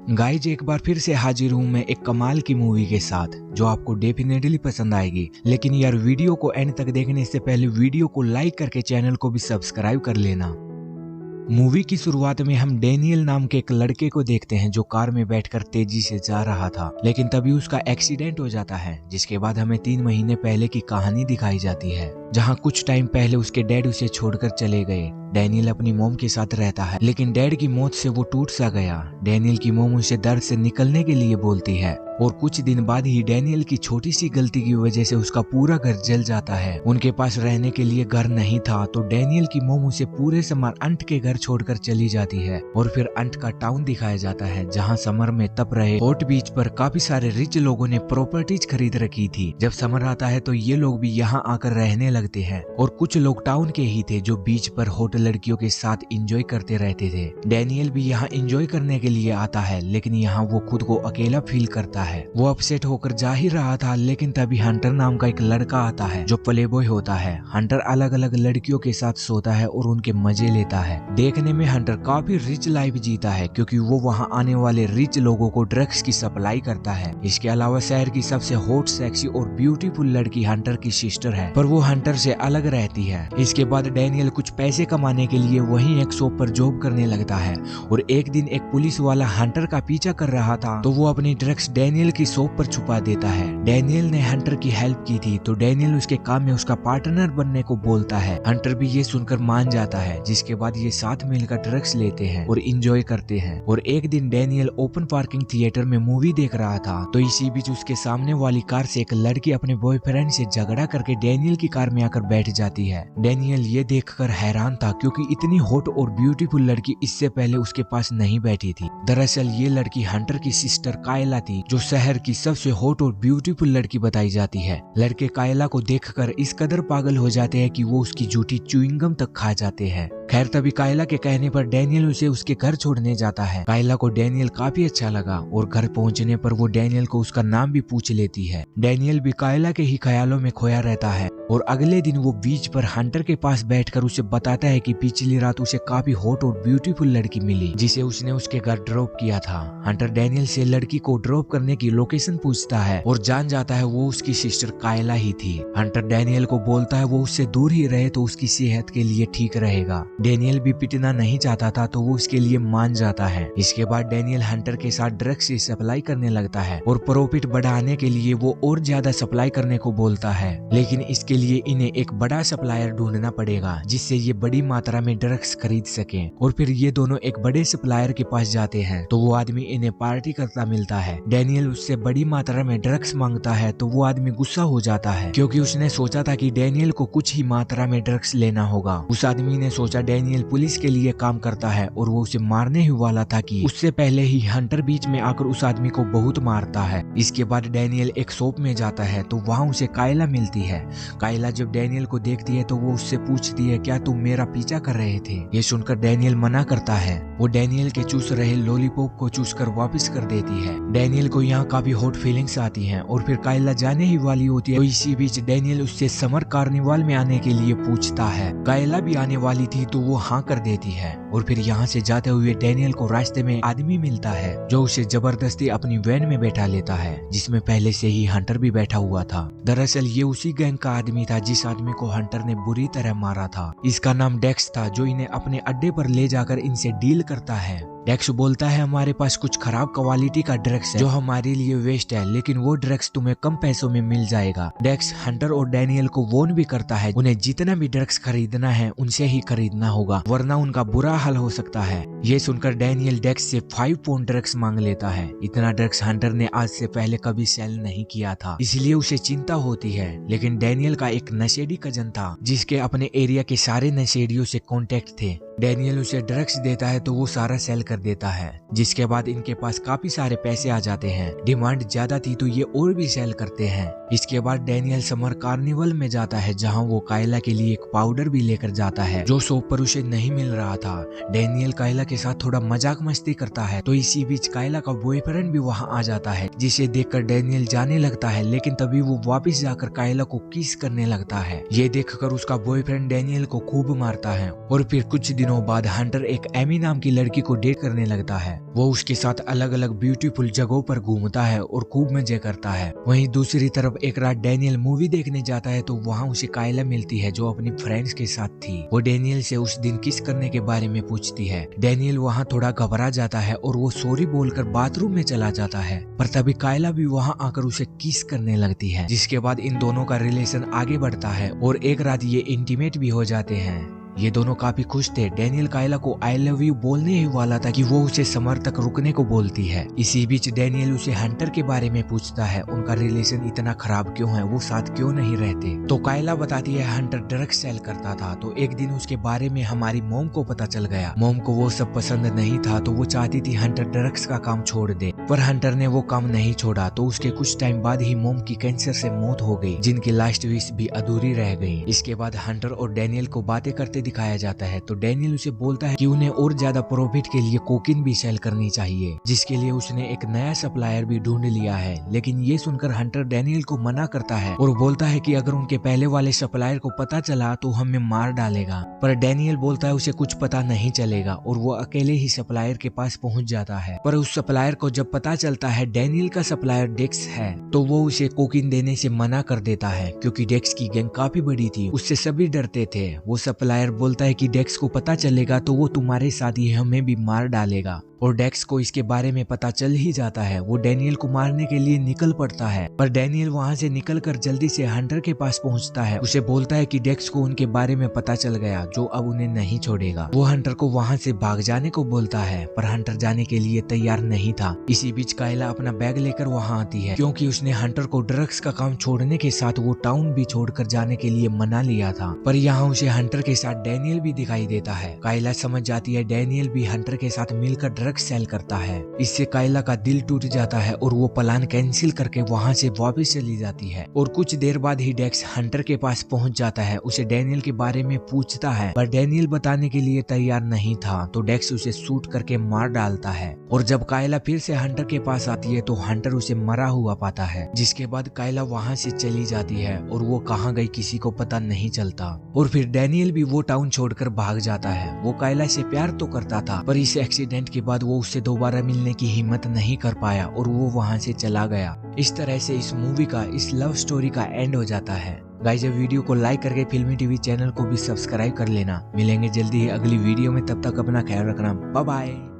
Guys एक बार फिर से हाजिर हूँ मैं एक कमाल की मूवी के साथ जो आपको डेफिनेटली पसंद आएगी। लेकिन यार वीडियो को एंड तक देखने से पहले वीडियो को लाइक करके चैनल को भी सब्सक्राइब कर लेना। मूवी की शुरुआत में हम डैनियल नाम के एक लड़के को देखते हैं जो कार में बैठकर तेजी से जा रहा था, लेकिन तभी उसका एक्सीडेंट हो जाता है। जिसके बाद हमें 3 महीने पहले की कहानी दिखाई जाती है, जहां कुछ टाइम पहले उसके डैड उसे छोड़कर चले गए। डैनियल अपनी मोम के साथ रहता है, लेकिन डैड की मौत से वो टूट सा गया। डैनियल की मोम उसे दर्द से निकलने के लिए बोलती है और कुछ दिन बाद ही डैनियल की छोटी सी गलती की वजह से उसका पूरा घर जल जाता है। उनके पास रहने के लिए घर नहीं था, तो डैनियल की मोम उसे पूरे समर अंट के घर छोड़कर चली जाती है। और फिर अंट का टाउन दिखाया जाता है, जहां समर में तप रहे हॉट बीच पर काफी सारे रिच लोगों ने प्रॉपर्टीज खरीद रखी थी। जब समर आता है तो ये लोग भी यहाँ आकर रहने लगते हैं, और कुछ लोग टाउन के ही थे जो बीच पर हॉट लड़कियों के साथ एंजॉय करते रहते थे। डैनियल भी यहाँ एंजॉय करने के लिए आता है, लेकिन यहाँ वो खुद को अकेला फील करता है। वो अपसेट होकर जा ही रहा था, लेकिन तभी हंटर नाम का एक लड़का आता है जो प्ले बॉय होता है। हंटर अलग अलग लड़कियों के साथ सोता है और उनके मजे लेता है। देखने में हंटर काफी रिच लाइफ जीता है, क्योंकि वो वहाँ आने वाले रिच लोगों को ड्रग्स की सप्लाई करता है। इसके अलावा शहर की सबसे हॉट, सेक्सी और ब्यूटीफुल लड़की हंटर की सिस्टर है, पर वो हंटर से अलग रहती है। इसके बाद डैनियल कुछ पैसे कमाने के लिए वहीं एक शॉप पर जॉब करने लगता है, और एक दिन एक पुलिस वाला हंटर का पीछा कर रहा था, तो वो अपनी ड्रग्स डैनियल की शॉप पर छुपा देता है। डैनियल ने हंटर की हेल्प की थी, तो डैनियल उसके काम में उसका पार्टनर बनने को बोलता है। हंटर भी ये सुनकर मान जाता है, जिसके बाद ये साथ मिलकर ड्रग्स लेते हैं और एंजॉय करते हैं। और एक दिन डैनियल ओपन पार्किंग थिएटर में मूवी देख रहा था, तो इसी बीच उसके सामने वाली कार से एक लड़की अपने बॉयफ्रेंड से झगड़ा करके डैनियल की कार में आकर बैठ जाती है। डैनियल ये देखकर हैरान था, क्योंकि इतनी हॉट और ब्यूटीफुल लड़की इससे पहले उसके पास नहीं बैठी थी। दरअसल ये लड़की हंटर की सिस्टर कायला थी, जो शहर की सबसे हॉट और ब्यूटीफुल लड़की बताई जाती है। लड़के कायला को देखकर इस कदर पागल हो जाते हैं कि वो उसकी झूठी च्युइंगम तक खा जाते हैं। खैर तभी कायला के कहने पर डैनियल उसे उसके घर छोड़ने जाता है। कायला को डैनियल काफी अच्छा लगा, और घर पहुंचने पर वो डैनियल को उसका नाम भी पूछ लेती है। डैनियल भी कायला के ही ख्यालों में खोया रहता है, और अगले दिन वो बीच पर हंटर के पास बैठकर उसे बताता है कि पिछली रात उसे काफी हॉट और ब्यूटीफुल लड़की मिली, जिसे उसने उसके घर ड्रॉप किया था। हंटर डैनियल से लड़की को ड्रॉप करने की लोकेशन पूछता है, और जान जाता है वो उसकी सिस्टर कायला ही थी। हंटर डैनियल को बोलता है वो उससे दूर ही रहे तो उसकी सेहत के लिए ठीक रहेगा। डैनियल भी पिटना नहीं चाहता था, तो वो उसके लिए मान जाता है। इसके बाद डैनियल हंटर के साथ ड्रग्स की सप्लाई करने लगता है, और प्रॉफिट बढ़ाने के लिए वो और ज्यादा सप्लाई करने को बोलता है। लेकिन इसके लिए इन्हें एक बड़ा सप्लायर ढूंढना पड़ेगा, जिससे ये बड़ी मात्रा में ड्रग्स खरीद सके। और फिर ये दोनों एक बड़े सप्लायर के पास जाते हैं, तो वो आदमी इन्हें पार्टी करता मिलता है। डैनियल उससे बड़ी मात्रा में ड्रग्स मांगता है, तो वो आदमी गुस्सा हो जाता है, क्योंकि उसने सोचा था कि डैनियल को कुछ ही मात्रा में ड्रग्स लेना होगा। उस आदमी ने सोचा डैनियल पुलिस के लिए काम करता है, और वो उसे मारने ही वाला था कि उससे पहले ही हंटर बीच में आकर उस आदमी को बहुत मारता है। इसके बाद डैनियल एक शॉप में जाता है, तो वहाँ उसे कायला मिलती है। कायला जब डैनियल को देखती है तो वो उससे पूछती है, क्या तुम मेरा पीछा कर रहे थे? ये सुनकर डैनियल मना करता है। वो डैनियल के चूस रहे लॉलीपॉप को चूस कर वापिस कर देती है। डैनियल को यहाँ काफी हॉट फीलिंग्स आती हैं, और फिर कायला जाने ही वाली होती है, तो इसी बीच डैनियल उससे समर कार्निवाल में आने के लिए पूछता है। कायला भी आने वाली थी, तो वो हाँ कर देती है। और फिर यहाँ से जाते हुए डैनियल को रास्ते में आदमी मिलता है, जो उसे जबरदस्ती अपनी वैन में बैठा लेता है, जिसमें पहले से ही हंटर भी बैठा हुआ था। दरअसल ये उसी गैंग का आदमी था जिस आदमी को हंटर ने बुरी तरह मारा था। इसका नाम डेक्स था, जो इन्हें अपने अड्डे पर ले जाकर इनसे डील करता है। डेक्स बोलता है हमारे पास कुछ खराब क्वालिटी का ड्रग्स है जो हमारे लिए वेस्ट है, लेकिन वो ड्रग्स तुम्हें कम पैसों में मिल जाएगा। डेक्स हंटर और डैनियल को वॉर्न भी करता है उन्हें जितना भी ड्रग्स खरीदना है उनसे ही खरीदना होगा, वरना उनका बुरा हाल हो सकता है। ये सुनकर डैनियल डेक्स से 5 पाउंड ड्रग्स मांग लेता है। इतना ड्रग्स हंटर ने आज से पहले कभी सेल नहीं किया था, इसलिए उसे चिंता होती है। लेकिन डैनियल का एक नशेड़ी कजन था, जिसके अपने एरिया के सारे नशेड़ियों से कॉन्टेक्ट थे। डैनियल उसे ड्रग्स देता है, तो वो सारा सेल कर देता है। जिसके बाद इनके पास काफी सारे पैसे आ जाते हैं। डिमांड ज्यादा थी, तो ये और भी सेल करते हैं। इसके बाद डैनियल समर कार्निवल में जाता है जहाँ वो कायला के लिए एक पाउडर भी लेकर जाता है जो शॉप पर उसे नहीं मिल रहा था। डैनियल कायला के साथ थोड़ा मजाक मस्ती करता है तो इसी बीच कायला का बॉयफ्रेंड भी वहाँ आ जाता है जिसे देखकर डैनियल जाने लगता है, लेकिन तभी वो वापस जाकर कायला को किस करने लगता है। ये देखकर उसका बॉयफ्रेंड डैनियल को खूब मारता है और फिर कुछ दिनों बाद हंटर एक एमी नाम की लड़की को डेट करने लगता है। वो उसके साथ अलग अलग ब्यूटीफुल जगहों पर घूमता है और खूब मजे करता है। वहीं दूसरी तरफ एक रात डैनियल मूवी देखने जाता है तो वहाँ उसे कायला मिलती है जो अपनी फ्रेंड्स के साथ थी। वो डैनियल से उस दिन किस करने के बारे में पूछती है। डैनियल वहाँ थोड़ा घबरा जाता है और वो सॉरी बोलकर बाथरूम में चला जाता है, पर तभी कायला भी वहाँ आकर उसे किस करने लगती है, जिसके बाद इन दोनों का रिलेशन आगे बढ़ता है और एक रात ये इंटीमेट भी हो जाते हैं। ये दोनों काफी खुश थे। डैनियल कायला को आई लव यू बोलने ही वाला था कि वो उसे समर तक रुकने को बोलती है। इसी बीच डैनियल उसे हंटर के बारे में पूछता है, उनका रिलेशन इतना खराब क्यों है, वो साथ क्यों नहीं रहते। तो कायला बताती है हंटर ड्रग्स सेल करता था, तो एक दिन उसके बारे में हमारी मॉम को पता चल गया। मॉम को वो सब पसंद नहीं था तो वो चाहती थी हंटर ड्रग्स का काम छोड़ दे, पर हंटर ने वो काम नहीं छोड़ा। तो उसके कुछ टाइम बाद ही मॉम की कैंसर से मौत हो गई, जिनकी लास्ट विश भी अधूरी रह गई। इसके बाद हंटर और डैनियल को बातें करते दिखाया जाता है तो डैनियल उसे बोलता है कि उन्हें और ज्यादा प्रॉफिट के लिए कोकीन भी सेल करनी चाहिए, जिसके लिए उसने एक नया सप्लायर भी ढूंढ लिया है। लेकिन ये सुनकर हंटर डैनियल को मना करता है और बोलता है कि अगर उनके पहले वाले सप्लायर को पता चला तो हमें मार डालेगा। पर डैनियल बोलता है उसे कुछ पता नहीं चलेगा और वो अकेले ही सप्लायर के पास पहुंच जाता है। पर उस सप्लायर को जब पता चलता है डैनियल का सप्लायर डेक्स है तो वो उसे कोकीन देने से मना कर देता है, क्योंकि डेक्स की गैंग काफी बड़ी थी, उससे सभी डरते थे। वो सप्लायर बोलता है कि डेक्स को पता चलेगा तो वो तुम्हारे साथ ही हमें भी मार डालेगा, और डेक्स को इसके बारे में पता चल ही जाता है। वो डैनियल को मारने के लिए निकल पड़ता है, पर डैनियल वहाँ से निकलकर जल्दी से हंटर के पास पहुँचता है। उसे बोलता है कि डेक्स को उनके बारे में पता चल गया जो अब उन्हें नहीं छोड़ेगा। वो हंटर को वहाँ से भाग जाने को बोलता है, पर हंटर जाने के लिए तैयार नहीं था। इसी बीच कायला अपना बैग लेकर वहाँ आती है, क्योंकि उसने हंटर को ड्रग्स का काम छोड़ने के साथ वो टाउन भी छोड़कर जाने के लिए मना लिया था। पर यहाँ उसे हंटर के साथ डैनियल भी दिखाई देता है। कायला समझ जाती है डैनियल भी हंटर के साथ मिलकर ड्रग्स सेल करता है। इससे कायला का दिल टूट जाता है और वो प्लान कैंसिल करके वहाँ से वापस चली जाती है। और कुछ देर बाद ही डेक्स हंटर के पास पहुँच जाता है, उसे डैनियल के बारे में पूछता है, पर डैनियल बताने के लिए तैयार नहीं था। तो डेक्स उसे शूट करके मार डालता है। और जब कायला फिर से हंटर के पास आती है तो हंटर उसे मरा हुआ पाता है, जिसके बाद कायला वहाँ से चली जाती है और वो कहाँ गई किसी को पता नहीं चलता। और फिर डैनियल भी वो टाउन छोड़कर भाग जाता है। वो कायला से प्यार तो करता था, पर इस एक्सीडेंट के बाद वो उससे दोबारा मिलने की हिम्मत नहीं कर पाया और वो वहाँ से चला गया। इस तरह से इस मूवी का, इस लव स्टोरी का एंड हो जाता है। गाइस, वीडियो को लाइक करके फिल्मी टीवी चैनल को भी सब्सक्राइब कर लेना। मिलेंगे जल्दी ही अगली वीडियो में, तब तक अपना ख्याल रखना। Bye bye.